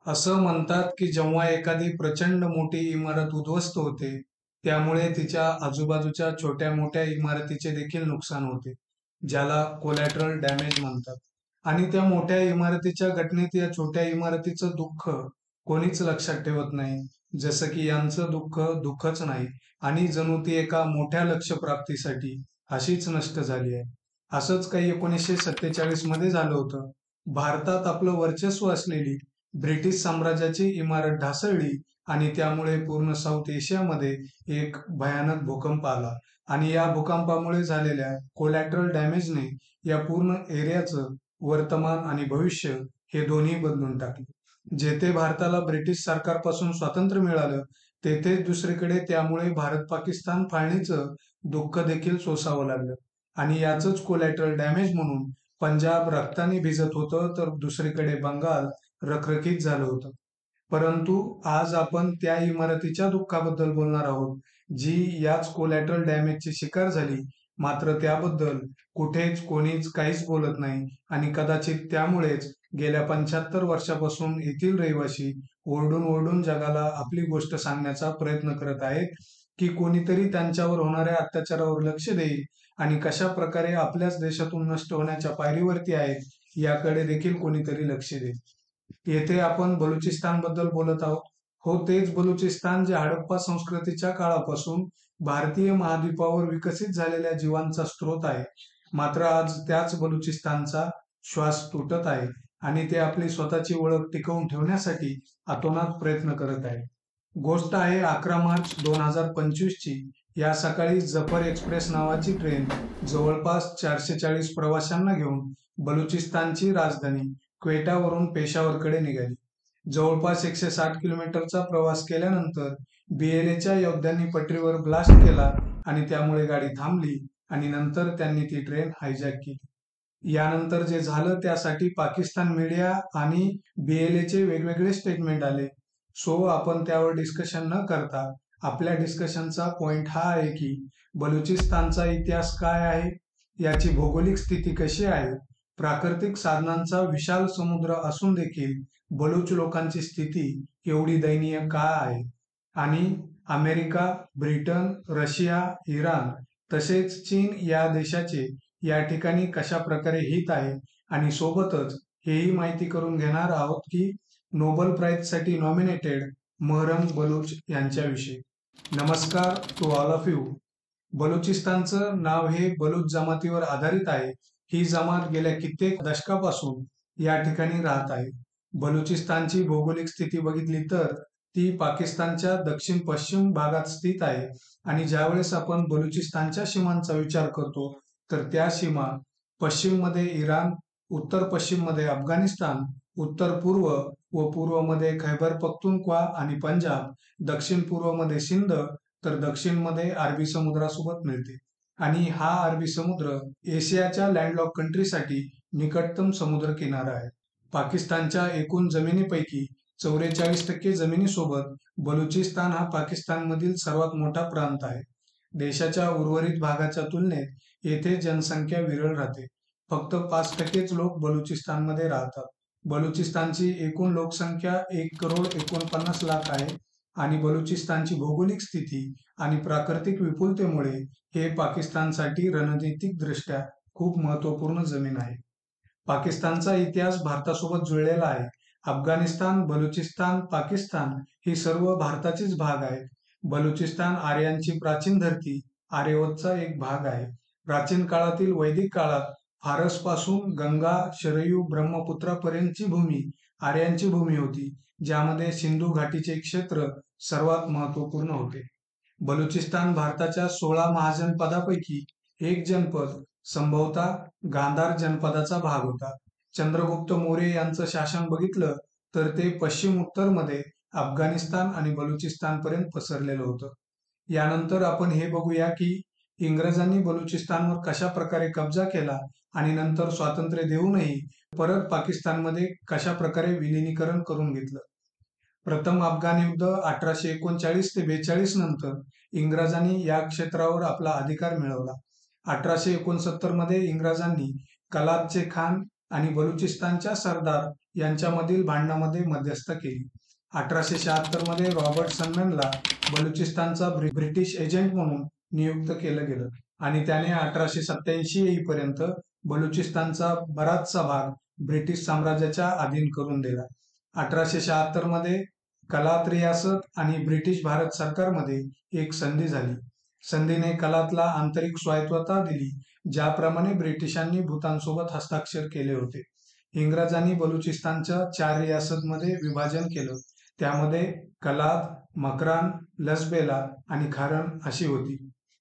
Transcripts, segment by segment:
असं म्हणतात की जेव्हा एखादी प्रचंड मोठी इमारत उद्ध्वस्त होते, त्यामुळे तिच्या आजूबाजूच्या छोट्या-मोठ्या इमारतीचे देखील नुकसान होते, ज्याला कोलॅटरल डॅमेज म्हणतात. आणि त्या मोठ्या इमारतीच्या घटनेत या छोट्या इमारतीचं दुःख कोणीच लक्षात ठेवत नाही. जसं की यांचं दुःख दुःखच नाही आणि जणू ती एका मोठ्या लक्ष्यप्राप्तीसाठी अशीच नष्ट झाली आहे. असंच काही 1947 मध्ये झालं होतं. भारतात आपलं वर्चस्व असलेली ब्रिटिश साम्राज्याची इमारत ढासळली आणि त्यामुळे पूर्ण साऊथ एशियामध्ये एक भयानक भूकंप आला आणि या भूकंपामुळे झालेल्या कोलॅटरल डॅमेजने या पूर्ण एरियाचं वर्तमान आणि भविष्य हे दोन्ही बदलून टाकले. जेथे भारताला ब्रिटिश सरकारपासून स्वातंत्र्य मिळालं, तेथेच दुसरीकडे त्यामुळे भारत पाकिस्तान फाळणीचं दुःख देखील सोसावं लागलं आणि याचंच कोलॅटरल डॅमेज म्हणून पंजाब रक्ताने भिजत होतं, तर दुसरीकडे बंगाल रखरखीत झालं होतं. परंतु आज आपण त्या इमारतीच्या दुःखाबद्दल बोलणार आहोत, जी याच कोलॅटरल डॅमेजची शिकार झाली. मात्र त्याबद्दल कुठेच कोणीच काहीच बोलत नाही आणि कदाचित त्यामुळेच गेल्या 75 वर्षापासून येथील रहिवासी ओरडून-ओरडून जगाला आपली गोष्ट सांगण्याचा प्रयत्न करत आहेत, की कोणीतरी त्यांच्यावर होणाऱ्या अत्याचारावर लक्ष देईल आणि कशा प्रकारे आपल्याच देशातून नष्ट होण्याच्या पायरीवरती आहेत, याकडे देखील कोणीतरी लक्ष देईल. येथे आपण बलुचिस्तान बद्दल बोलत आहोत. हो, तेच बलुचिस्तान जे हडप्पा संस्कृतीच्या काळापासून भारतीय महाद्वीपावर विकसित झालेल्या जीवांचा स्रोत आहे. मात्र आज त्याच बलुचिस्तानचा श्वास तुटत आहे आणि ते आपली स्वतःची ओळख टिकवून ठेवण्यासाठी अतोनात प्रयत्न करत आहे. गोष्ट आहे 11 मार्च 2025 ची. या सकाळी जफर एक्सप्रेस नावाची ट्रेन जवळपास 440 प्रवाशांना घेऊन बलुचिस्तानची राजधानी क्वेटावरून पेशावरकडे निघाली. जवळपास 160 किलोमीटरचा प्रवास केल्यानंतर बीएलएच्या योद्ध्यांनी पटरीवर ब्लास्ट केला आणि त्यामुळे गाडी थांबली आणि नंतर त्यांनी ती ट्रेन हायजॅक केली. यानंतर जे झालं त्यासाठी पाकिस्तान मीडिया आणि बीएलएचे वेगवेगळे स्टेटमेंट आले. सो आपण त्यावर डिस्कशन न करता आपल्या डिस्कशनचा पॉइंट हा आहे की बलुचिस्तानचा इतिहास काय आहे, याची भौगोलिक स्थिती कशी आहे, प्राकृतिक साधनांचा विशाल समुद्र असून देखील बलूच लोकांची स्थिती एवढी दयनीय का आहे आणि अमेरिका, ब्रिटन, रशिया, इराण तसेच चीन या देशाचे या ठिकाणी कशा प्रकारे हित आहे आणि सोबतच हेही माहिती करून घेणार आहोत की नोबेल प्राइजसाठी नॉमिनेटेड महरम बलूच यांच्याविषयी. नमस्कार टू ऑल ऑफ यू. बलुचिस्तानचं नाव हे बलूच जमातीवर आधारित आहे. ही जमात गेल्या कित्येक दशकापासून या ठिकाणी राहत आहे. बलुचिस्तानची भौगोलिक स्थिती बघितली तर ती पाकिस्तानच्या दक्षिण पश्चिम भागात स्थित आहे आणि ज्यावेळेस आपण बलुचिस्तानच्या सीमांचा विचार करतो तर त्या सीमा पश्चिममध्ये इराण, उत्तर पश्चिममध्ये अफगाणिस्तान, उत्तर पूर्व व पूर्वमध्ये खैबर पख्तूनख्वा आणि पंजाब, दक्षिण पूर्वमध्ये सिंध, तर दक्षिणमध्ये अरबी समुद्रासोबत मिळते आणि हा अरबी समुद्र एशियाच्या लँडलॉक कंट्रीसाठी निकटतम समुद्र किनारा आहे. पाकिस्तानच्या एकूण जमिनीपैकी 44% जमिनीसोबत बलुचिस्तान हा पाकिस्तानमधील सर्वात मोठा प्रांत आहे. देशाच्या उर्वरित भागाच्या तुलनेत येथे जनसंख्या विरळ राहते. फक्त 5%च लोक बलुचिस्तानमध्ये राहतात. बलुचिस्तानची एकूण लोकसंख्या 1,49,00,000 आहे आणि बलुचिस्तानची भौगोलिक स्थिती आणि प्राकृतिक विपुलतेमुळे हे पाकिस्तानसाठी रणनीतिकदृष्ट्या खूप महत्त्वपूर्ण जमीन आहे. पाकिस्तानचा इतिहास भारतासोबत जुळलेला आहे. अफगाणिस्तान, बलुचिस्तान, पाकिस्तान ही सर्व भारताचेच भाग आहेत. बलुचिस्तान आर्यांची प्राचीन धरती, आर्यवतचा एक भाग आहे. प्राचीन काळातील वैदिक काळात फारसपासून गंगा, शरयू, ब्रह्मपुत्रापर्यंतची भूमी आर्यांची भूमी होती, ज्यामध्ये सिंधू घाटीचे क्षेत्र सर्वात महत्त्वपूर्ण होते. बलुचिस्तान भारताच्या 16 महाजनपदापैकी एक जनपद, संभवतः गांधार जनपदाचा भाग होता. चंद्रगुप्त मौर्य यांचं शासन बघितलं तर ते पश्चिम उत्तरमध्ये अफगाणिस्तान आणि बलुचिस्तानपर्यंत पसरलेलं होतं. यानंतर आपण हे बघूया की इंग्रजांनी बलुचिस्तानवर कशा प्रकारे कब्जा केला आणि नंतर स्वातंत्र्य देऊनही परत पाकिस्तानमध्ये कशा प्रकारे विलिनीकरण करून घेतलं. प्रथम अफगाण युद्ध 1839 ते 42 नंतर इंग्रजांनी या क्षेत्रावर आपला अधिकार मिळवला. 1869 मध्ये इंग्रजांनी कलातचे खान आणि बलुचिस्तानच्या सरदार यांच्यामधील भांडणामध्ये मध्यस्थ केली. 1876 मध्ये रॉबर्ट सन्मनला बलुचिस्तानचा ब्रिटिश एजंट म्हणून नियुक्त केलं गेलं आणि त्याने 1887 येईपर्यंत बलुचिस्तानचा बराचसा भाग ब्रिटिश साम्राज्याच्या अधीन करून दिला. 1876 मध्ये कलात रियासत आणि ब्रिटिश भारत सरकारमध्ये एक संधी झाली. संधीने कलातला आंतरिक स्वायत्तता दिली, ज्याप्रमाणे ब्रिटिशांनी भूतानसोबत हस्ताक्षर केले होते. इंग्रजांनी बलुचिस्तानच्या 4 रियासतमध्ये विभाजन केलं. त्यामध्ये कलात, मकरान, लसबेला आणि खारन अशी होती.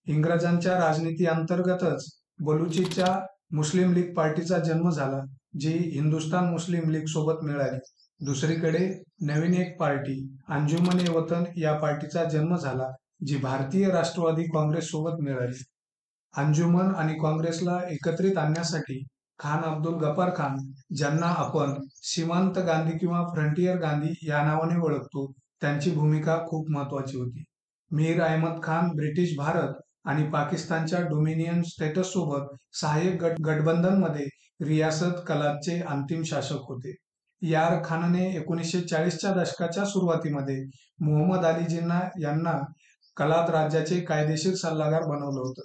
इंग्रजांच्या राजनीती अंतर्गतच बलुचीच्या मुस्लिम लीग पार्टीचा जन्म झाला, जी हिंदुस्थान मुस्लिम लीग सोबत मिळाली. दुसरीकडे नवीन एक पार्टी अंजुमन-ए-वतन या पार्टीचा जन्म झाला, जी भारतीय राष्ट्रवादी काँग्रेस सोबत मिळाली. अंजुमन आणि काँग्रेसला एकत्रित आणण्यासाठी खान अब्दुल गफार खान, ज्यांना आपण सीमांत गांधी किंवा फ्रंटियर गांधी या नावाने ओळखतो, त्यांची भूमिका खूप महत्वाची होती. मीर अहमद खान ब्रिटिश भारत आणि पाकिस्तानच्या डोमिनियन स्टेटस सोबत सहाय्यक गठबंधनमध्ये रियासत कलातचे अंतिम शासक होते. यार खानने 1940च्या दशकाच्या सुरुवातीमध्ये मोहम्मद अली जिन्ना यांना कलात राज्याचे कायदेशीर सल्लागार बनवलं होतं.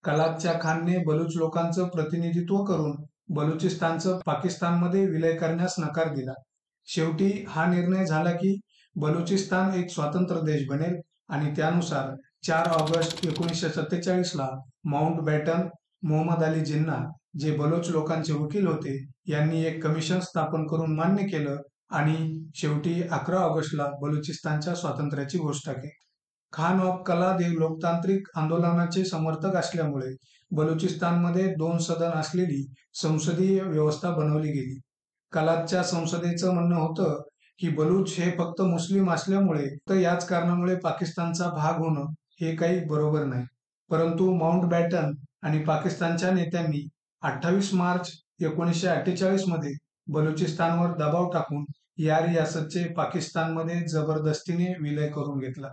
कलातच्या खानने बलूच लोकांचं प्रतिनिधित्व करून बलुचिस्तानचं पाकिस्तानमध्ये विलय करण्यास नकार दिला. शेवटी हा निर्णय झाला की बलुचिस्तान एक स्वतंत्र देश बनेल आणि त्यानुसार 4 ऑगस्ट 1947 ला माउंट बॅटन मोहम्मद अली जिन्ना, जे बलोच लोकांचे वकील होते, यांनी एक कमिशन स्थापन करून मान्य केलं आणि शेवटी 11 ऑगस्टला बलुचिस्तानच्या स्वातंत्र्याची घोषणा केली. खान ऑफ कलात हे लोकतांत्रिक आंदोलनाचे समर्थक असल्यामुळे बलुचिस्तानमध्ये 2 सदन असलेली संसदीय व्यवस्था बनवली गेली. कलातच्या संसदेचं म्हणणं होतं की बलूच हे फक्त मुस्लिम असल्यामुळे तर याच कारणामुळे पाकिस्तानचा भाग होणं हे काही बरोबर नाही. परंतु माउंट बॅटन आणि पाकिस्तानच्या नेत्यांनी 28 मार्च 1948 मध्ये बलुचिस्तानवर दबाव टाकून या रियासतचे पाकिस्तानमध्ये जबरदस्तीने विलय करून घेतला.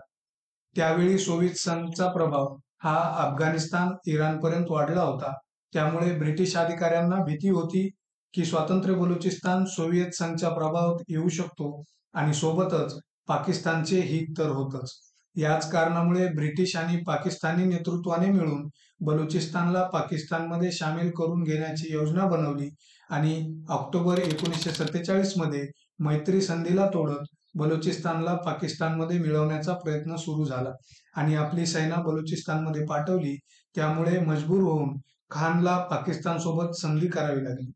त्यावेळी सोव्हिएत संघचा प्रभाव हा अफगाणिस्तान, इराणपर्यंत वाढला होता. त्यामुळे ब्रिटिश अधिकाऱ्यांना भीती होती की स्वतंत्र बलुचिस्तान सोव्हिएत संघच्या प्रभावात येऊ शकतो आणि सोबतच पाकिस्तानचे हित तर होतच. याच कारणामुळे ब्रिटिश आणि पाकिस्तानी नेतृत्वाने मिळून बलुचिस्तानला पाकिस्तानमध्ये सामील करून घेण्याची योजना बनवली आणि ऑक्टोबर 1947 मध्ये मैत्री संधीला तोडत बलुचिस्तानला पाकिस्तानमध्ये मिळवण्याचा प्रयत्न सुरू झाला आणि आपली सेना बलुचिस्तानमध्ये पाठवली. त्यामुळे मजबूर होऊन खानला पाकिस्तान सोबत संधी करावी लागली.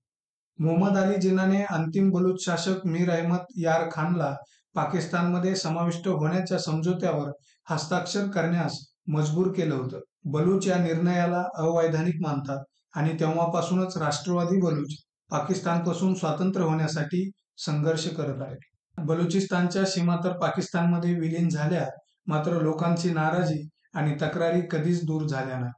मोहम्मद अली जिन्नाने अंतिम बलूच शासक मीर अहमद यार खानला पाकिस्तानमध्ये समाविष्ट होण्याच्या समझोत्यावर हस्ताक्षर करण्यास मजबूर केलं होतं. बलूच या निर्णयाला अवैधानिक मानतात आणि तेव्हापासूनच राष्ट्रवादी बलूच पाकिस्तानपासून स्वातंत्र्य होण्यासाठी संघर्ष करत आहेत. बलुचिस्तानच्या सीमा तर पाकिस्तानमध्ये विलीन झाल्या, मात्र लोकांची नाराजी आणि तक्रारी कधीच दूर झाल्या नाही.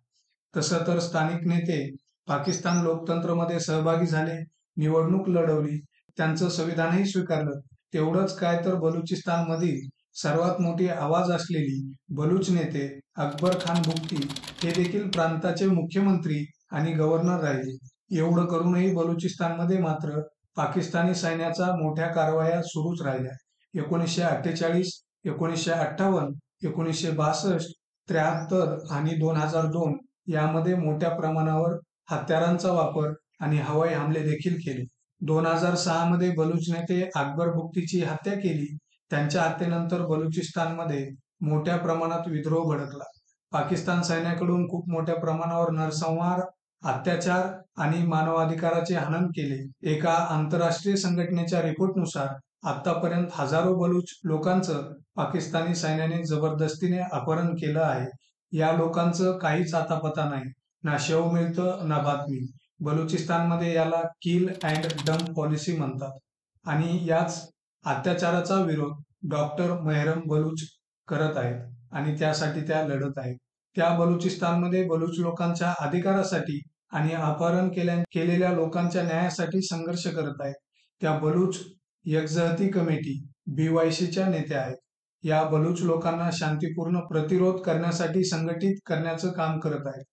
तसं तर स्थानिक नेते पाकिस्तान लोकतंत्रमध्ये सहभागी झाले, निवडणूक लढवली, त्यांचं संविधानही स्वीकारलं. तेवढंच काय तर बलुचिस्तानमधील सर्वात मोठी आवाज असलेली बलूच नेते अकबर खान बुक्टी हे देखील प्रांताचे मुख्यमंत्री आणि गव्हर्नर राहिले. एवढं करूनही बलुचिस्तानमध्ये मात्र पाकिस्तानी सैन्याच्या मोठ्या कारवाया सुरूच राहिल्या. 1948, 1958, 1962, 73 आणि 2002 यामध्ये मोठ्या प्रमाणावर हत्यारांचा वापर आणि हवाई हमले देखील केले. 2006 मध्ये बलूच नेते अकबर बुक्टीची हत्या केली. त्यांच्या हत्येनंतर बलुचिस्तानमध्ये मोठ्या प्रमाणात विद्रोह भडकला. पाकिस्तान सैन्याकडून खूप मोठ्या प्रमाणावर नरसंहार, अत्याचार आणि मानवाधिकाराचे हनन केले. एका आंतरराष्ट्रीय संघटनेच्या रिपोर्टनुसार आतापर्यंत हजारो बलूच लोकांचं पाकिस्तानी सैन्याने जबरदस्तीने अपहरण केलं आहे. या लोकांचं काहीच आतापता नाही, ना शव मिळतं ना बातमी. बलुचिस्तानमध्ये याला किल अँड डंप पॉलिसी म्हणतात आणि याच अत्याचाराचा विरोध डॉक्टर मेहरम बलूच करत आहेत आणि त्यासाठी त्या लढत आहेत. त्या बलुचिस्तानमध्ये बलूच लोकांच्या अधिकारासाठी आणि अपहरण केलेल्या लोकांच्या न्यायासाठी संघर्ष करत आहेत. त्या बलूच यकजहती कमिटी BYCच्या नेत्या आहेत. या बलूच लोकांना शांतीपूर्ण प्रतिरोध करण्यासाठी संघटित करण्याचं काम करत आहेत.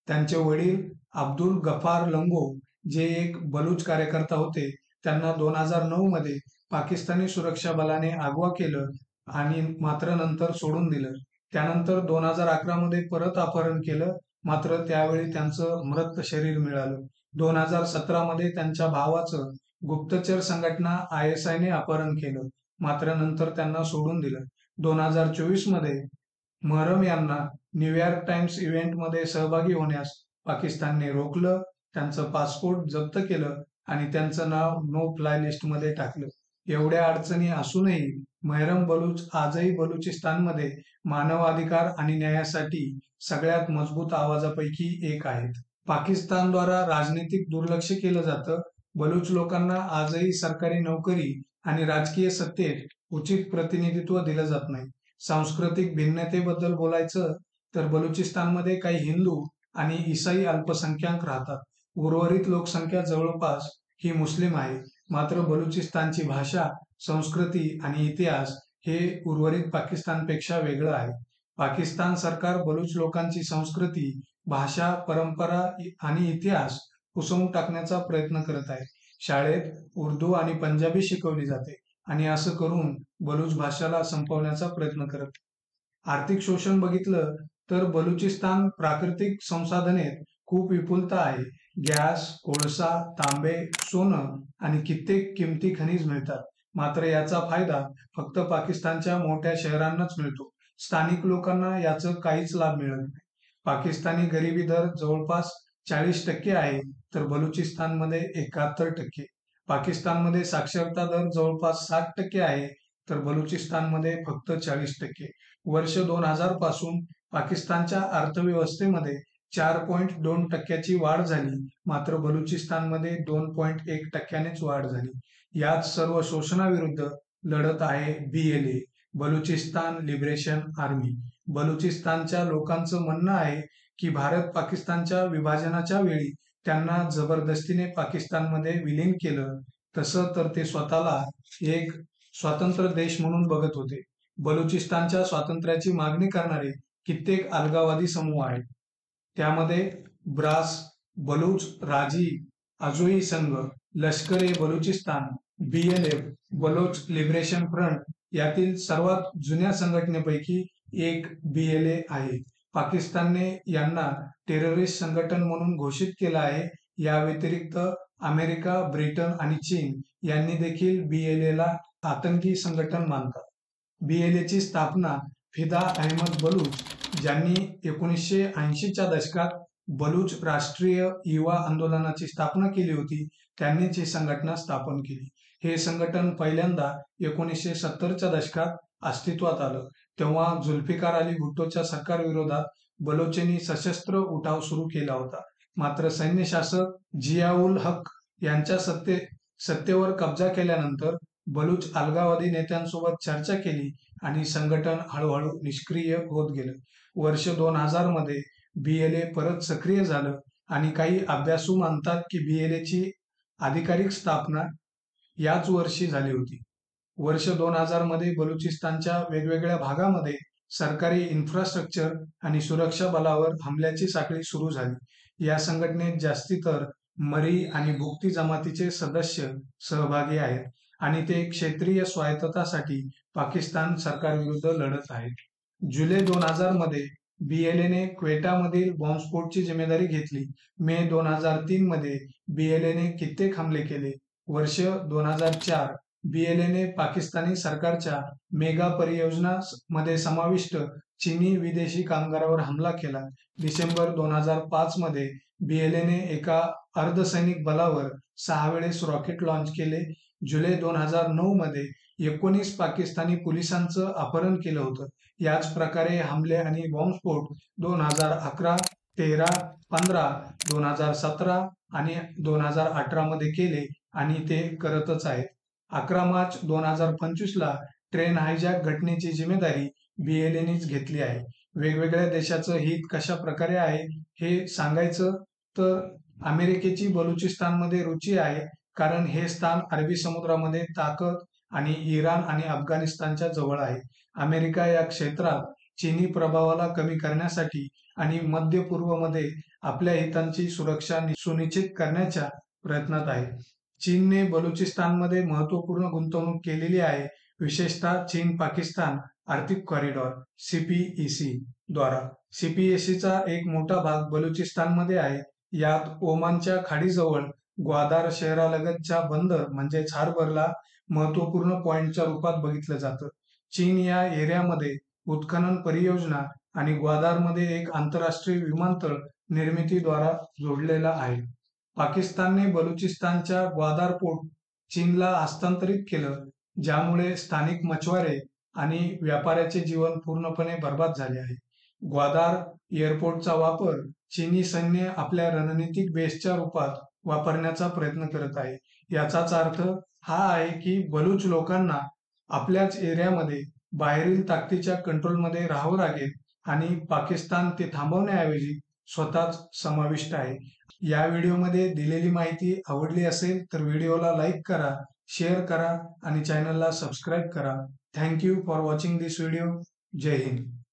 त्यांचे वडील अब्दुल गफार लंगो जे एक बलूच कार्यकर्ता होते, त्यांना 2009 मध्ये पाकिस्तानी सुरक्षा बलाने अगवा केलं आणि मात्र नंतर सोडून दिलं. त्यानंतर 2011 मध्ये परत अपहरण केलं, मात्र त्यावेळी त्यांचं मृत शरीर मिळालं. 2017 मध्ये त्यांच्या भावाचं गुप्तचर संघटना ISI ने अपहरण केलं, मात्र नंतर त्यांना सोडून दिलं. 2024 मध्ये महरम यांना न्यूयॉर्क टाइम्स इव्हेंटमध्ये सहभागी होण्यास पाकिस्तानने रोखलं, त्यांचं पासपोर्ट जप्त केलं आणि त्यांचं नाव नो फ्लाय लिस्टमध्ये टाकलं. एवढ्या अडचणी असूनही महरम बलूच आजही बलुचिस्तानमध्ये मानवाधिकार आणि न्यायासाठी सगळ्यात मजबूत आवाजापैकी एक आहेत. पाकिस्तानद्वारा राजनीतिक दुर्लक्ष केलं जातं. बलूच लोकांना आजही सरकारी नोकरी आणि राजकीय सत्तेत उचित प्रतिनिधित्व दिलं जात नाही. सांस्कृतिक भिन्नतेबद्दल बोलायचं तर बलुचिस्तानमध्ये काही हिंदू आणि ईसाई अल्पसंख्याक राहतात. उर्वरित लोकसंख्या जवळपास ही मुस्लिम आहे. मात्र बलुचिस्तानची भाषा, संस्कृती आणि इतिहास हे उर्वरित पाकिस्तानपेक्षा वेगळं आहे. पाकिस्तान सरकार बलूच लोकांची संस्कृती, भाषा, परंपरा आणि इतिहास पुसवून टाकण्याचा प्रयत्न करत आहे. शाळेत उर्दू आणि पंजाबी शिकवली जाते आणि असं करून बलूच भाषेला संपवण्याचा प्रयत्न करत. आर्थिक शोषण बघितलं तर बलुचिस्तान प्राकृतिक संसाधनेत खूप विपुलता आहे. गॅस, कोळसा, तांबे, सोनं आणि कित्येक किमती खनिज मिळतात. मात्र याचा फायदा फक्त पाकिस्तानच्या मोठ्या शहरांनाच मिळतो. स्थानिक लोकांना याचा काहीच लाभ मिळत नाही. पाकिस्तानी गरिबी दर जवळपास 40% आहे, तर बलुचिस्तानमध्ये 71%. पाकिस्तानमध्ये साक्षरता दर जवळपास 60% आहे, तर बलुचिस्तानमध्ये फक्त 40%. वर्ष 2000 पासून पाकिस्तानच्या अर्थव्यवस्थेमध्ये 4.2% वाढ झाली, मात्र बलुचिस्तानमध्ये 2.1%नेच वाढ झाली. यात सर्व शोषणाविरुद्ध लढत आहे BLA, बलुचिस्तान लिबरेशन आर्मी. बलुचिस्तानच्या लोकांचं म्हणणं आहे की भारत पाकिस्तानच्या विभाजनाच्या वेळी त्यांना जबरदस्तीने पाकिस्तानमध्ये विलीन केलं. तसं तर ते स्वतःला एक स्वतंत्र देश म्हणून बघत होते. बलुचिस्तानच्या स्वातंत्र्याची मागणी करणारे कित्येक अलगाववादी समूह आहेत. त्यामध्ये ब्रास, बलूच राजी आजोई संघ, लष्कर-ए Balochistan, BLF, Baloch Liberation Front यातील सर्वात जुन्या संघटनेपैकी एक BLA आहे. पाकिस्तानने यांना टेररिस्ट संघटन म्हणून घोषित केलं आहे. या व्यतिरिक्त अमेरिका, ब्रिटन आणि चीन यांनी देखील BLA ला आतंकी संघटन मानतात. BLA ची स्थापना फिदा अहमद बलूच, ज्यांनी 1980च्या दशकात बलूच राष्ट्रीय युवा आंदोलनाची स्थापना केली होती, त्यांनीच ही संघटना स्थापन केली. हे संघटन पहिल्यांदा 1970च्या दशकात अस्तित्वात आलं. तेव्हा जुल्फिकार अली भुट्टोच्या सरकारविरोधात बलोचेंनी सशस्त्र उठाव सुरू केला होता. मात्र सैन्य शासक जियाउल हक यांच्या सत्तेवर कब्जा केल्यानंतर बलूच अलगाववादी नेत्यांसोबत चर्चा केली आणि संघटन हळूहळू निष्क्रिय होत गेलं. वर्ष 2000 मध्ये BLA परत सक्रिय झालं आणि काही अभ्यासू मानतात की BLA ची अधिकारिक स्थापना याच वर्षी झाली होती. वर्ष 2000 मध्ये बलुचिस्तानच्या वेगवेगळ्या भागामध्ये सरकारी इन्फ्रास्ट्रक्चर आणि सुरक्षा बलावर हमल्याची साखळी सुरू झाली. या संघटनेत जास्ती तर मरी आणि भुक्ती जमातीचे सदस्य सहभागी आहेत आणि ते क्षेत्रीय स्वायत्ततासाठी पाकिस्तान सरकारविरुद्ध लढत आहेत. जुलै 2000 मध्ये BLA ने क्वेटामधील बॉम्बस्फोटची जिम्मेदारी घेतली. मे 2003 मध्ये BLA ने कित्येक हमले केले. वर्ष 2004 BLA ने पाकिस्तानी सरकारच्या मेगा परियोजना मध्ये समाविष्ट चीनी विदेशी कामगारावर हमला केला. डिसेंबर 2005 मध्ये BLA ने एका अर्धसैनिक बलावर 6 वेळेस रॉकेट लॉन्च केले. जुलै 2009 मध्ये 19 पाकिस्तानी पोलिसांचं अपहरण केलं होतं. याच प्रकारे हमले आणि बॉम्बस्फोट 2011, 13, 15, 2017 आणि 2018 मध्ये केले आणि ते करतच आहेत. 11 मार्च 2025 ला ट्रेन हायजॅक घटनेची जिम्मेदारी BLA नेच घेतली आहे. वेगवेगळ्या देशाचं हित कशा प्रकारे आहे हे सांगायचं तर अमेरिकेची बलुचिस्तानमध्ये रुची आहे, कारण हे स्थान अरबी समुद्रामध्ये ताकद आणि इराण आणि अफगाणिस्तानच्या जवळ आहे. अमेरिका या क्षेत्रात चीनी प्रभावाला कमी करण्यासाठी आणि मध्य पूर्वमध्ये आपल्या हितांची सुरक्षा सुनिश्चित करण्याच्या प्रयत्नात आहे. चीनने बलुचिस्तानमध्ये महत्त्वपूर्ण गुंतवणूक केलेली आहे, विशेषतः चीन-पाकिस्तान आर्थिक कॉरिडॉर (सीपीईसी) द्वारा. सीपीईसीचा एक मोठा भाग बलुचिस्तानमध्ये आहे. यात ओमानच्या खाडीजवळ ग्वादार शहरालगतच्या बंदर म्हणजेच हार्बरला महत्त्वपूर्ण पॉइंटच्या रूपात बघितलं जातं. चीन या एरियामध्ये उत्खनन परियोजना आणि ग्वादारमध्ये एक आंतरराष्ट्रीय विमानतळ निर्मितीद्वारा जोडलेला आहे. पाकिस्तानने बलुचिस्तानच्या ग्वादार पोर्ट चीनला हस्तांतरित केलं, ज्यामुळे स्थानिक मछवारे आणि व्यापाऱ्याचे जीवन पूर्णपणे बर्बाद झाले आहे. ग्वादार एअरपोर्टचा वापर चीनी सैन्य आपल्या रणनीतिक बेसच्या रूपात वापरण्याचा प्रयत्न करत आहे. याचाच अर्थ हा आहे की बलूच लोकांना आपल्याच एरियामध्ये बाहेरील ताकदीच्या कंट्रोलमध्ये राहावं लागेल आणि पाकिस्तान ते थांबवण्याऐवजी स्वतःच समाविष्ट आहे. या व्हिडिओमध्ये दिलेली माहिती आवडली असेल तर व्हिडिओला लाईक करा, शेअर करा आणि चॅनलला सबस्क्राईब करा. Thank you for watching this video. जय हिंद.